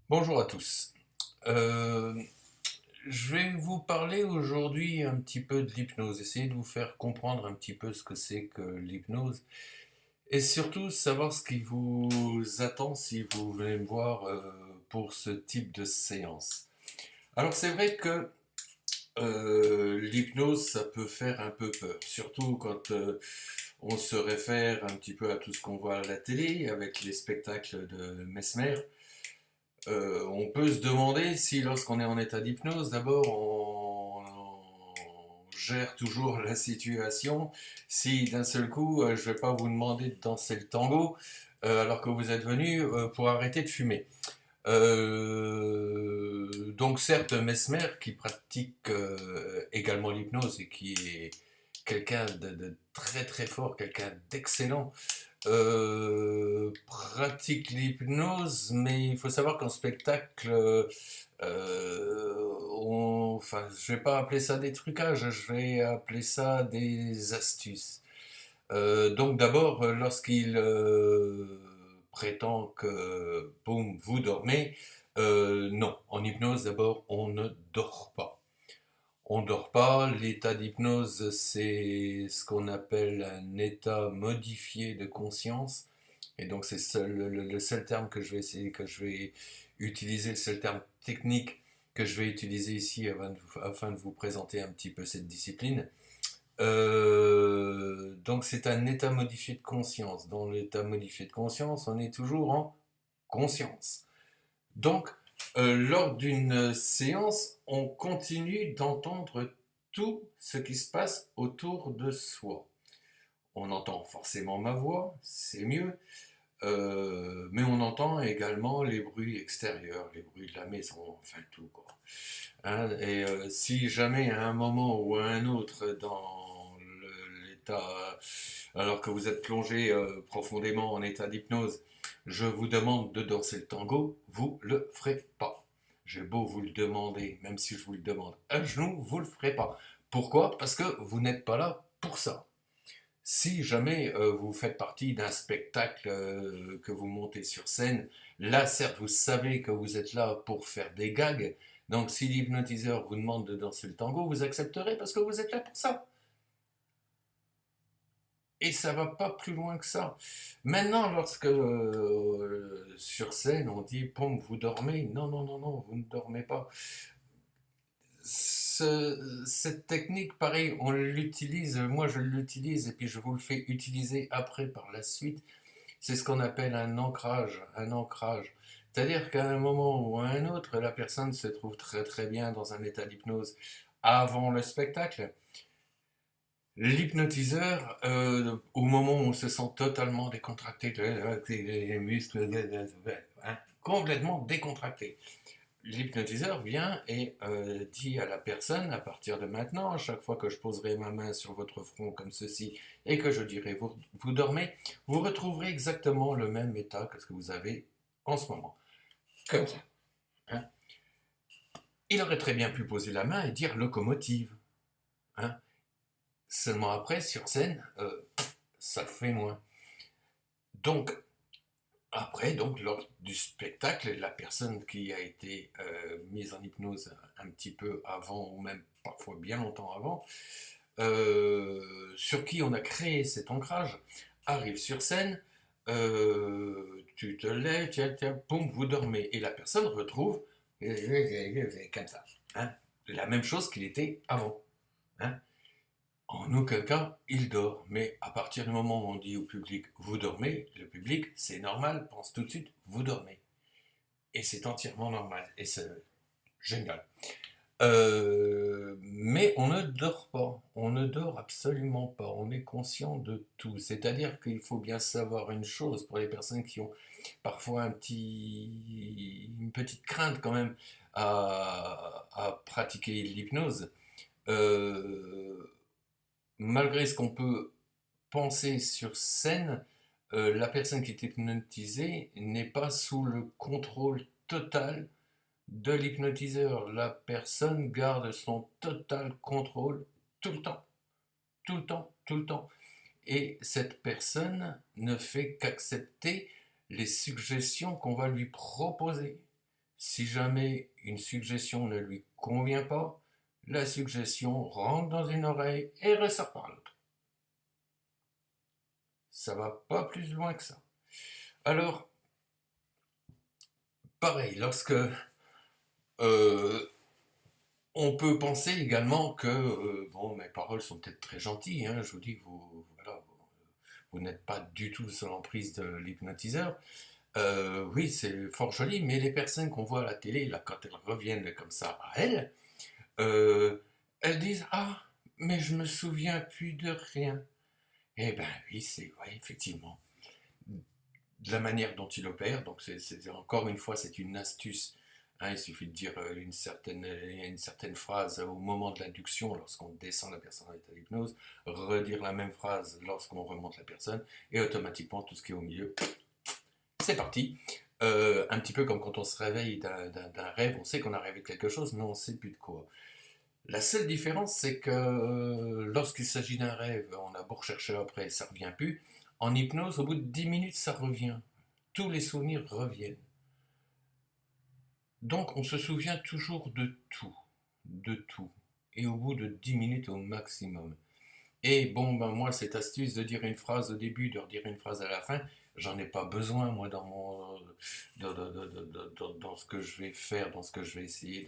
Bonjour à tous. Euh, je vais vous parler aujourd'hui un petit peu de l'hypnose, essayer de vous faire comprendre un petit peu ce que c'est que l'hypnose et surtout savoir ce qui vous attend si vous venez me voir pour ce type de séance. Alors c'est vrai que l'hypnose, ça peut faire un peu peur, surtout quand on se réfère un petit peu à tout ce qu'on voit à la télé avec les spectacles de Mesmer. On peut se demander si lorsqu'on est en état d'hypnose, d'abord on gère toujours la situation, si d'un seul coup je ne vais pas vous demander de danser le tango alors que vous êtes venu pour arrêter de fumer. Donc certes, Mesmer qui pratique également l'hypnose et qui est quelqu'un de très très fort, quelqu'un d'excellent, pratique l'hypnose, mais il faut savoir qu'en spectacle, enfin, je vais pas appeler ça des trucages, je vais appeler ça des astuces. Donc d'abord, lorsqu'il prétend que, boum, vous dormez, non, en hypnose, d'abord, on ne dort pas. On dort pas. L'état d'hypnose, c'est ce qu'on appelle un état modifié de conscience. Et donc c'est le seul terme que je vais essayer, que je vais utiliser, le seul terme technique que je vais utiliser ici afin de vous présenter un petit peu cette discipline. Donc c'est un état modifié de conscience. Dans l'état modifié de conscience, on est toujours en conscience. Donc, lors d'une séance, on continue d'entendre tout ce qui se passe autour de soi. On entend forcément ma voix, c'est mieux, mais on entend également les bruits extérieurs, les bruits de la maison, enfin tout quoi. Hein, et si jamais à un moment ou à un autre dans l'état, alors que vous êtes plongé profondément en état d'hypnose, je vous demande de danser le tango, vous le ferez pas. J'ai beau vous le demander, même si je vous le demande à genoux, vous le ferez pas. Pourquoi? Parce que vous n'êtes pas là pour ça. Si jamais vous faites partie d'un spectacle que vous montez sur scène, là certes vous savez que vous êtes là pour faire des gags, donc si l'hypnotiseur vous demande de danser le tango, vous accepterez parce que vous êtes là pour ça. Et ça va pas plus loin que ça. Maintenant, lorsque sur scène on dit Pom, vous dormez, non, non, non, non, vous ne dormez pas. Cette technique, pareil, on l'utilise, moi je l'utilise et puis je vous le fais utiliser après par la suite. C'est ce qu'on appelle un ancrage, un ancrage. C'est-à-dire qu'à un moment ou à un autre, la personne se trouve très très bien dans un état d'hypnose avant le spectacle. L'hypnotiseur, au moment où on se sent totalement décontracté, les muscles, hein, complètement décontracté, l'hypnotiseur vient et dit à la personne, à partir de maintenant, à chaque fois que je poserai ma main sur votre front comme ceci et que je dirai vous dormez, vous retrouverez exactement le même état que ce que vous avez en ce moment. Comme ça. Hein. Il aurait très bien pu poser la main et dire locomotive. Hein. Seulement après, sur scène, ça le fait moins. Donc, après, donc, lors du spectacle, la personne qui a été mise en hypnose un petit peu avant, ou même parfois bien longtemps avant, sur qui on a créé cet ancrage, arrive sur scène, tu te lèves, tiens, tiens, boum, vous dormez. Et la personne retrouve comme ça. Hein, la même chose qu'il était avant. Hein. En aucun cas, il dort. Mais à partir du moment où on dit au public vous dormez, le public, c'est normal, pense tout de suite vous dormez. Et c'est entièrement normal. Et c'est génial. Mais on ne dort pas. On ne dort absolument pas. On est conscient de tout. C'est-à-dire qu'il faut bien savoir une chose pour les personnes qui ont parfois une petite crainte quand même à pratiquer l'hypnose. Euh, Malgré ce qu'on peut penser sur scène, la personne qui est hypnotisée n'est pas sous le contrôle total de l'hypnotiseur. La personne garde son total contrôle tout le temps, tout le temps, tout le temps. Et cette personne ne fait qu'accepter les suggestions qu'on va lui proposer. Si jamais une suggestion ne lui convient pas, la suggestion rentre dans une oreille et ressort par l'autre. Ça va pas plus loin que ça. Alors, pareil, lorsque on peut penser également que bon, mes paroles sont peut-être très gentilles, hein, je vous dis que voilà, vous n'êtes pas du tout sous l'emprise de l'hypnotiseur. Oui, c'est fort joli, mais les personnes qu'on voit à la télé, là, quand elles reviennent comme ça à elles, euh, elles disent ah, mais je me souviens plus de rien. Eh ben oui, c'est ouais, effectivement de la manière dont il opère. Donc encore une fois, c'est une astuce. Hein, il suffit de dire une certaine phrase au moment de l'induction, lorsqu'on descend la personne en état d'hypnose, redire la même phrase lorsqu'on remonte la personne, et automatiquement tout ce qui est au milieu, c'est parti. Un petit peu comme quand on se réveille d'un rêve, on sait qu'on a rêvé quelque chose, mais on ne sait plus de quoi. La seule différence, c'est que lorsqu'il s'agit d'un rêve, on a beau rechercher après, ça ne revient plus. En hypnose, au bout de 10 minutes, ça revient. Tous les souvenirs reviennent. Donc, on se souvient toujours de tout. De tout. Et au bout de 10 minutes au maximum. Et bon, ben moi, cette astuce de dire une phrase au début, de redire une phrase à la fin, j'en ai pas besoin, moi, dans ce que je vais faire, dans ce que je vais essayer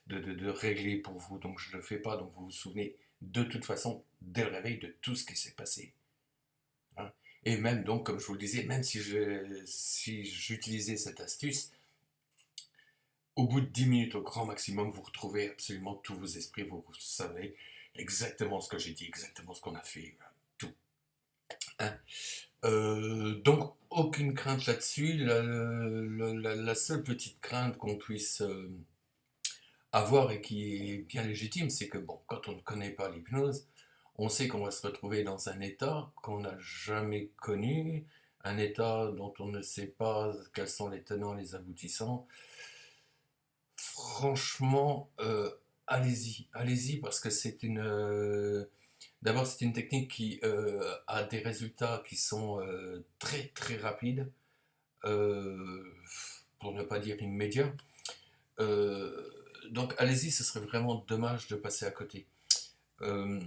de régler pour vous. Donc, je ne le fais pas. Donc, vous vous souvenez de toute façon, dès le réveil, de tout ce qui s'est passé. Hein. Et même, donc, comme je vous le disais, même si j'utilisais cette astuce, au bout de 10 minutes au grand maximum, vous retrouvez absolument tous vos esprits, vous savez exactement ce que j'ai dit, exactement ce qu'on a fait, tout. Hein. Donc, aucune crainte là-dessus. La seule petite crainte qu'on puisse avoir et qui est bien légitime, c'est que, bon, quand on ne connaît pas l'hypnose, on sait qu'on va se retrouver dans un état qu'on n'a jamais connu, un état dont on ne sait pas quels sont les tenants, les aboutissants. Franchement, allez-y, allez-y, parce que c'est une... d'abord, c'est une technique qui a des résultats qui sont très très rapides, euh, pour ne pas dire immédiats. Euh, donc allez-y, ce serait vraiment dommage de passer à côté. Euh,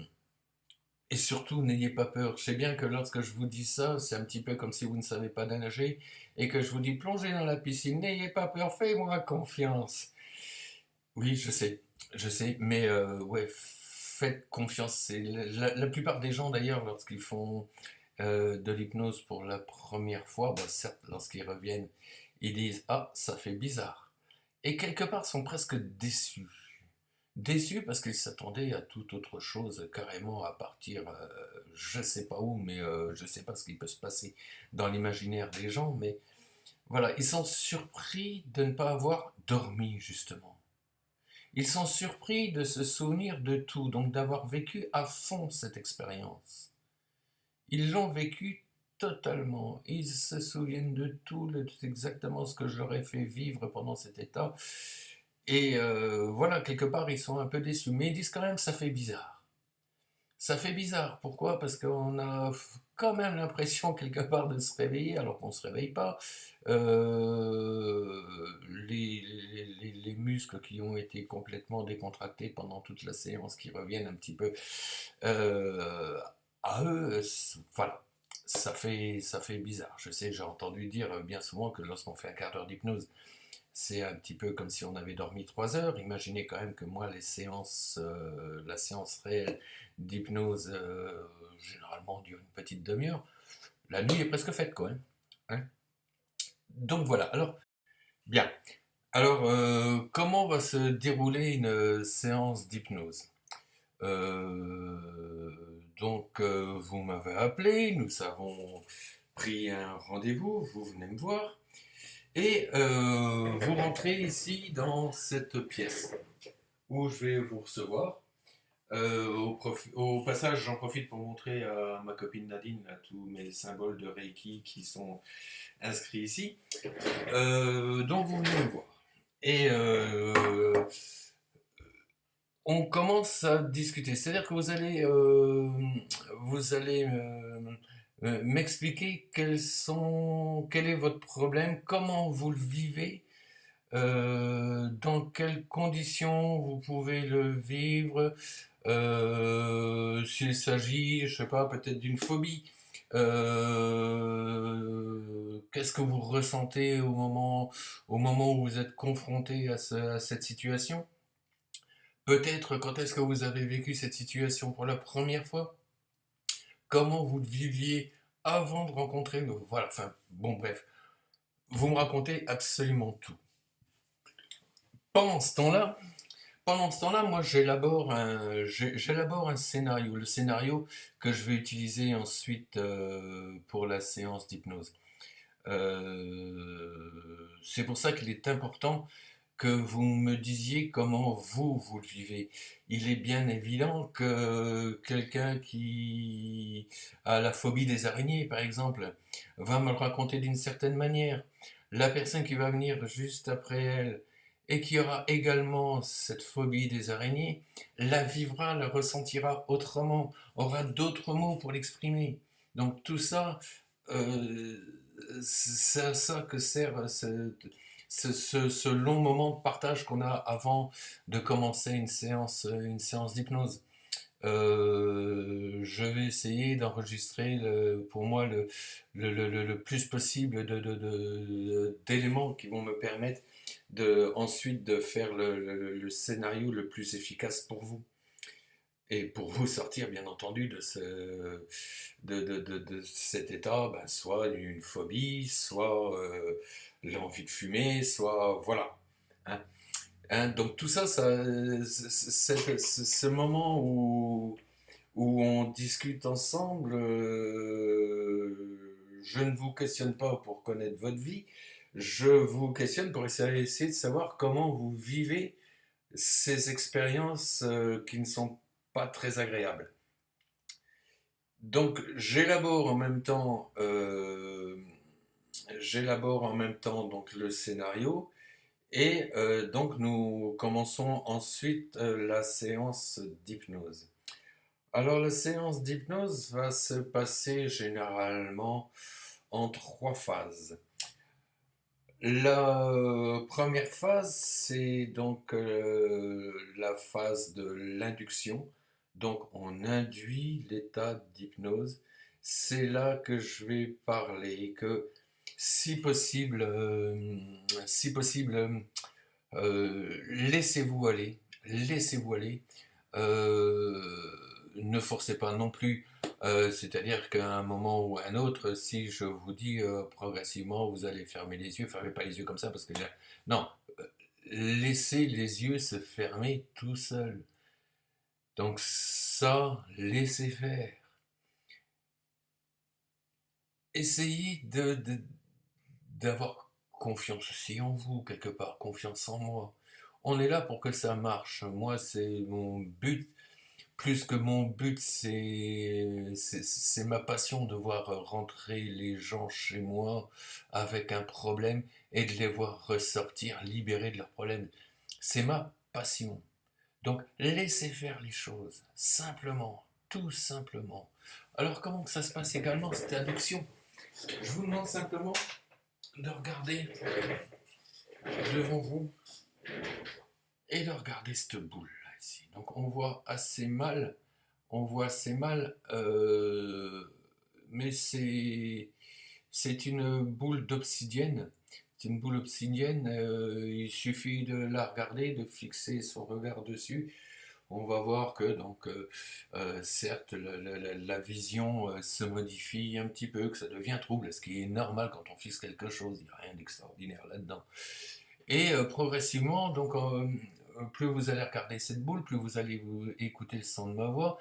et surtout, n'ayez pas peur. Je sais bien que lorsque je vous dis ça, c'est un petit peu comme si vous ne savez pas nager et que je vous dis plongez dans la piscine. N'ayez pas peur, faites-moi confiance. Oui, je sais, mais ouais, faites confiance. C'est la plupart des gens d'ailleurs, lorsqu'ils font de l'hypnose pour la première fois, bah, certes, lorsqu'ils reviennent, ils disent ah, ça fait bizarre. Et quelque part, sont presque déçus. Déçus parce qu'ils s'attendaient à toute autre chose, carrément à partir, je sais pas où, mais je sais pas ce qui peut se passer dans l'imaginaire des gens, mais voilà, ils sont surpris de ne pas avoir dormi, justement. Ils sont surpris de se souvenir de tout, donc d'avoir vécu à fond cette expérience. Ils l'ont vécu totalement. Ils se souviennent de tout, exactement ce que je leur ai fait vivre pendant cet état. Et voilà, quelque part, ils sont un peu déçus. Mais ils disent quand même, ça fait bizarre. Ça fait bizarre. Pourquoi? Parce qu'on a quand même l'impression quelque part de se réveiller alors qu'on ne se réveille pas. Euh, les muscles qui ont été complètement décontractés pendant toute la séance qui reviennent un petit peu euh, à eux, voilà. Ça fait bizarre. Je sais, j'ai entendu dire bien souvent que lorsqu'on fait un quart d'heure d'hypnose, c'est un petit peu comme si on avait dormi 3 heures. Imaginez quand même que moi, la séance réelle d'hypnose, généralement dure une petite demi-heure. La nuit est presque faite, quoi. Hein. Donc voilà. Alors, bien. Alors, comment va se dérouler une séance d'hypnose? Vous m'avez appelé, nous avons pris un rendez-vous, vous venez me voir. Et vous rentrez ici dans cette pièce où je vais vous recevoir. Au passage, j'en profite pour montrer à ma copine Nadine là, tous mes symboles de Reiki qui sont inscrits ici. Donc vous venez me voir. Et on commence à discuter. C'est-à-dire que vous allez m'expliquer quel est votre problème, comment vous le vivez. dans quelles conditions vous pouvez le vivre, s'il s'agit, je sais pas, peut-être d'une phobie. Qu'est-ce que vous ressentez au moment où vous êtes confronté à cette situation? Peut-être quand est-ce que vous avez vécu cette situation pour la première fois? Comment vous le viviez avant de rencontrer le... Voilà, enfin, bon, bref. Vous me racontez absolument tout. Pendant ce temps-là, moi j'élabore un scénario, le scénario que je vais utiliser ensuite pour la séance d'hypnose. C'est pour ça qu'il est important que vous me disiez comment vous le vivez. Il est bien évident que quelqu'un qui a la phobie des araignées, par exemple, va me le raconter d'une certaine manière. La personne qui va venir juste après elle et qui aura également cette phobie des araignées, la vivra, la ressentira autrement, aura d'autres mots pour l'exprimer. Donc tout ça, euh, c'est à ça que sert ce long moment de partage qu'on a avant de commencer une séance d'hypnose. Je vais essayer d'enregistrer pour moi le plus possible d'éléments qui vont me permettre ensuite de faire le scénario le plus efficace pour vous. Et pour vous sortir, bien entendu, de cet état, ben, soit une phobie, soit l'envie de fumer, soit... Voilà. Hein. Hein, donc tout ça, ce moment où on discute ensemble, je ne vous questionne pas pour connaître votre vie, je vous questionne pour essayer de savoir comment vous vivez ces expériences qui ne sont pas très agréables. Donc j'élabore en même temps donc le scénario et donc nous commençons ensuite la séance d'hypnose. Alors la séance d'hypnose va se passer généralement en 3 phases. La première phase, c'est donc la phase de l'induction. Donc on induit l'état d'hypnose. C'est là que je vais parler, que si possible, laissez-vous aller, laissez-vous aller. Ne forcez pas non plus. C'est-à-dire qu'à un moment ou à un autre, si je vous dis progressivement, vous allez fermer les yeux, fermez pas les yeux comme ça parce que non, laissez les yeux se fermer tout seuls. Donc ça, laissez faire. Essayez d'avoir confiance aussi en vous quelque part, confiance en moi. On est là pour que ça marche. Moi, c'est mon but. Plus que mon but, c'est ma passion de voir rentrer les gens chez moi avec un problème et de les voir ressortir libérés de leurs problèmes. C'est ma passion. Donc laissez faire les choses, simplement, tout simplement. Alors comment que ça se passe également, cette induction? Je vous demande simplement de regarder devant vous et de regarder cette boule là ici. Donc on voit assez mal, mais c'est une boule d'obsidienne. C'est une boule obsidienne, il suffit de la regarder, de fixer son regard dessus. On va voir que donc certes la vision se modifie un petit peu, que ça devient trouble, ce qui est normal quand on fixe quelque chose, il n'y a rien d'extraordinaire là-dedans. Et progressivement, donc plus vous allez regarder cette boule, plus vous allez écouter le son de ma voix,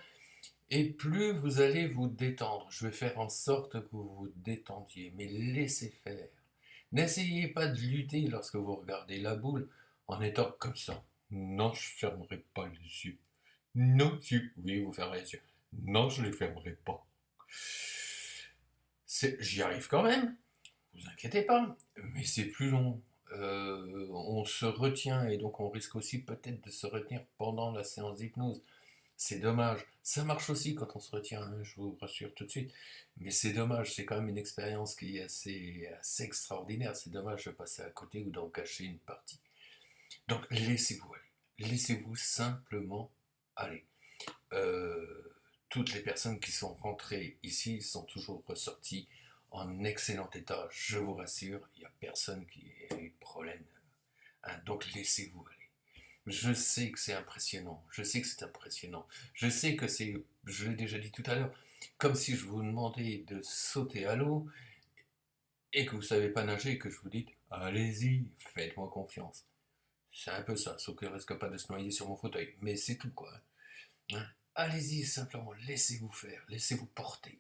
et plus vous allez vous détendre. Je vais faire en sorte que vous vous détendiez, mais laissez faire. N'essayez pas de lutter lorsque vous regardez la boule en étant comme ça. Non, je ne fermerai pas les yeux. Non, si, oui, vous fermez les yeux. Non, je ne les fermerai pas. J'y arrive quand même, vous inquiétez pas, mais c'est plus long. On se retient et donc on risque aussi peut-être de se retenir pendant la séance d'hypnose. C'est dommage. Ça marche aussi quand on se retient, hein, je vous rassure tout de suite. Mais c'est dommage, c'est quand même une expérience qui est assez extraordinaire. C'est dommage de passer à côté ou d'en cacher une partie. Donc laissez-vous aller. Laissez-vous simplement aller. Euh, Toutes les personnes qui sont rentrées ici sont toujours ressorties en excellent état, je vous rassure. Il n'y a personne qui a eu de problème, hein. Donc laissez-vous aller. Je sais que c'est impressionnant. Je sais que c'est impressionnant. Je sais que c'est, je l'ai déjà dit tout à l'heure, comme si je vous demandais de sauter à l'eau et que vous ne savez pas nager et que je vous dis allez-y, faites-moi confiance. C'est un peu ça, sauf qu'il ne risque pas de se noyer sur mon fauteuil. Mais c'est tout quoi, hein. Allez-y simplement, laissez-vous faire, laissez-vous porter.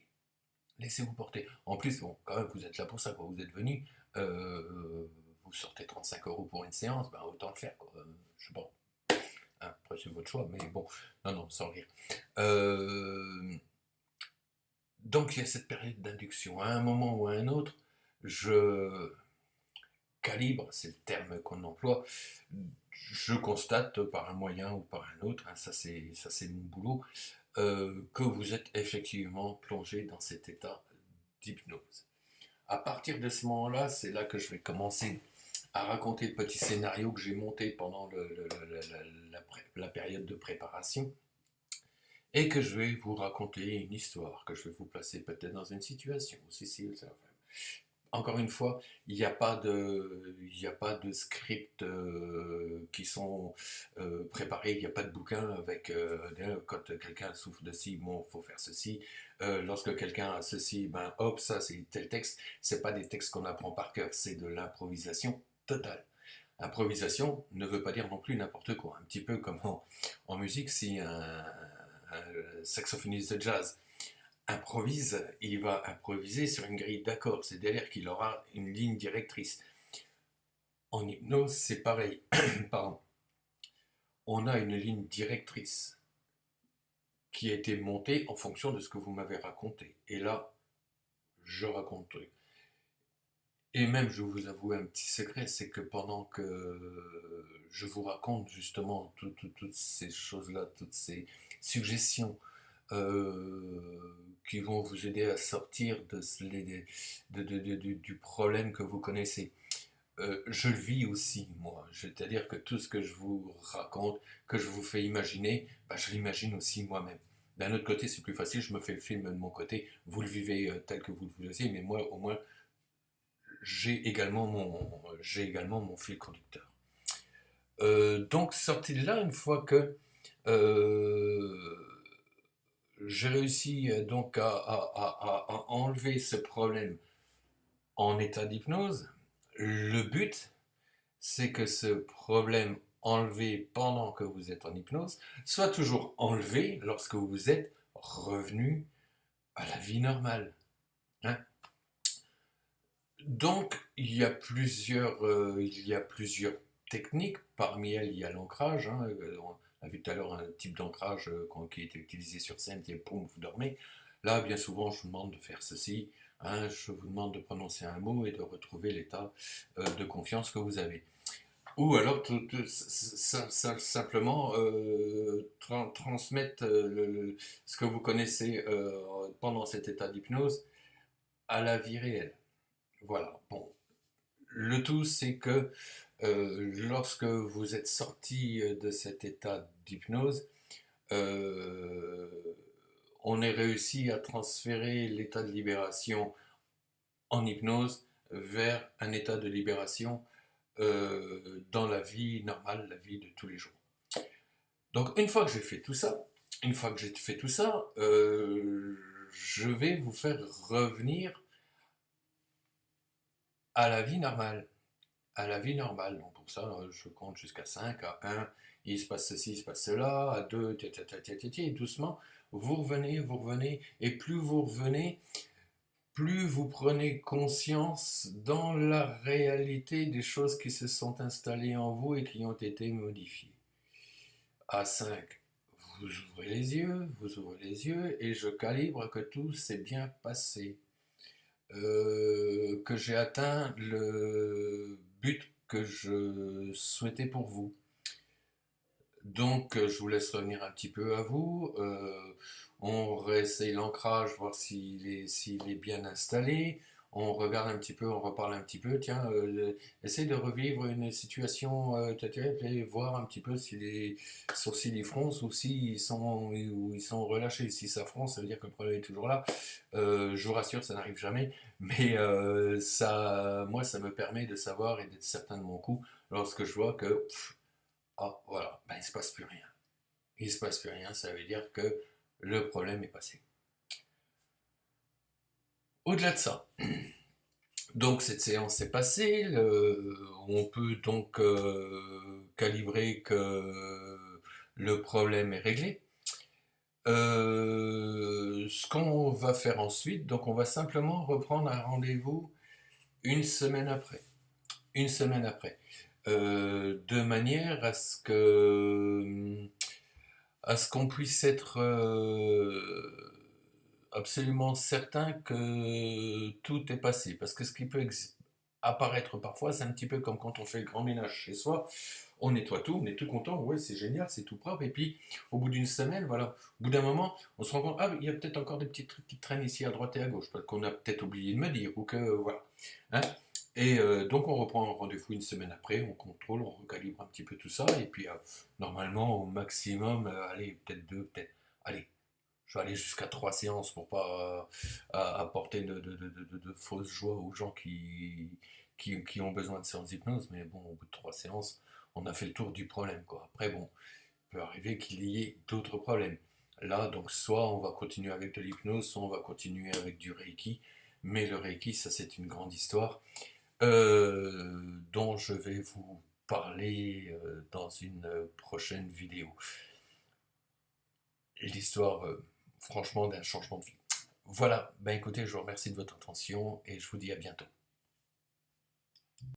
Laissez-vous porter. En plus, bon, quand même, vous êtes là pour ça, quoi. Vous êtes venu, vous sortez 35 € pour une séance, ben autant le faire, quoi. Je sais pas. Après, c'est votre choix, mais bon, non, non, sans rire. Euh, donc, il y a cette période d'induction. À un moment ou à un autre, je calibre, c'est le terme qu'on emploie, je constate par un moyen ou par un autre, hein, ça c'est mon boulot, que vous êtes effectivement plongé dans cet état d'hypnose. À partir de ce moment-là, c'est là que je vais commencer à raconter le petit scénario que j'ai monté pendant la période de préparation et que je vais vous raconter une histoire, que je vais vous placer peut-être dans une situation. Encore une fois, il n'y a pas de script qui sont préparés, il n'y a pas de bouquin avec quand quelqu'un souffre de ci, bon, il faut faire ceci. Lorsque quelqu'un a ceci, ben hop, ça c'est tel texte. C'est pas des textes qu'on apprend par cœur, c'est de l'improvisation totale. Improvisation ne veut pas dire non plus n'importe quoi. Un petit peu comme en musique, si un saxophoniste de jazz improvise, il va improviser sur une grille d'accords, c'est-à-dire qu'il aura une ligne directrice. En hypnose, c'est pareil. Pardon. On a une ligne directrice qui a été montée en fonction de ce que vous m'avez raconté. Et là, je raconte. Et même, je vous avoue un petit secret, c'est que pendant que je vous raconte justement toutes ces choses-là, toutes ces suggestions, qui vont vous aider à sortir du problème que vous connaissez. Je le vis aussi, moi. C'est-à-dire que tout ce que je vous raconte, que je vous fais imaginer, bah, je l'imagine aussi moi-même. D'un autre côté, c'est plus facile, je me fais le film de mon côté, vous le vivez tel que vous le voulez, mais moi, au moins, j'ai également mon fil conducteur. Donc, sorti de là, une fois que j'ai réussi donc à enlever ce problème en état d'hypnose. Le but, c'est que ce problème enlevé pendant que vous êtes en hypnose soit toujours enlevé lorsque vous êtes revenu à la vie normale, hein. Donc, il y a plusieurs techniques. Parmi elles, il y a l'ancrage, hein. On a vu tout à l'heure un type d'ancrage qui était utilisé sur scène, qui est poum, vous dormez. Là, bien souvent, je vous demande de faire ceci, hein. Je vous demande de prononcer un mot et de retrouver l'état de confiance que vous avez. Ou alors simplement transmettre ce que vous connaissez pendant cet état d'hypnose à la vie réelle. Voilà. Bon, le tout, c'est que lorsque vous êtes sorti de cet état d'hypnose, euh, on ait réussi à transférer l'état de libération en hypnose vers un état de libération dans la vie normale, la vie de tous les jours. Donc une fois que j'ai fait tout ça, je vais vous faire revenir à la vie normale. À la vie normale. Donc pour ça, je compte jusqu'à 5, à 1, il se passe ceci, il se passe cela, à 2, et doucement, vous revenez, et plus vous revenez, plus vous prenez conscience dans la réalité des choses qui se sont installées en vous et qui ont été modifiées. À 5, vous ouvrez les yeux, et je calibre que tout s'est bien passé. Que j'ai atteint le but que je souhaitais pour vous. Donc, je vous laisse revenir un petit peu à vous. On réessaye l'ancrage, voir s'il est bien installé. On regarde un petit peu, on reparle un petit peu. Tiens, essaye de revivre une situation, et voir un petit peu si les sourcils ils froncent ou ils sont relâchés. Si ça fronce, ça veut dire que le problème est toujours là. Je vous rassure, ça n'arrive jamais, mais moi, ça me permet de savoir et d'être certain de mon coup lorsque je vois que ah, voilà, ben, il ne se passe plus rien. Il ne se passe plus rien, ça veut dire que le problème est passé. Au-delà de ça, donc cette séance est passée, on peut donc calibrer que le problème est réglé. Ce qu'on va faire ensuite, donc on va simplement reprendre un rendez-vous une semaine après. Une semaine après. De manière à ce qu'on puisse être absolument certain que tout est passé. Parce que ce qui peut apparaître parfois, c'est un petit peu comme quand on fait le grand ménage chez soi. On nettoie tout, on est tout content, ouais, c'est génial, c'est tout propre. Et puis, au bout d'une semaine, voilà, au bout d'un moment, on se rend compte, ah, il y a peut-être encore des petits trucs qui traînent ici à droite et à gauche, parce qu'on a peut-être oublié de me dire, ou que, voilà. Hein. Et donc, on reprend un rendez-vous une semaine après, on contrôle, on recalibre un petit peu tout ça, et puis, normalement, au maximum, allez, peut-être deux, peut-être, allez, je vais aller jusqu'à 3 séances pour pas apporter de fausses joies aux gens qui ont besoin de séances d'hypnose. Mais bon, au bout de 3 séances, on a fait le tour du problème, quoi. Après, bon, il peut arriver qu'il y ait d'autres problèmes. Là, donc, soit on va continuer avec de l'hypnose, soit on va continuer avec du Reiki. Mais le Reiki, ça, c'est une grande histoire dont je vais vous parler dans une prochaine vidéo. L'histoire, franchement, d'un changement de vie. Voilà, ben écoutez, je vous remercie de votre attention et je vous dis à bientôt.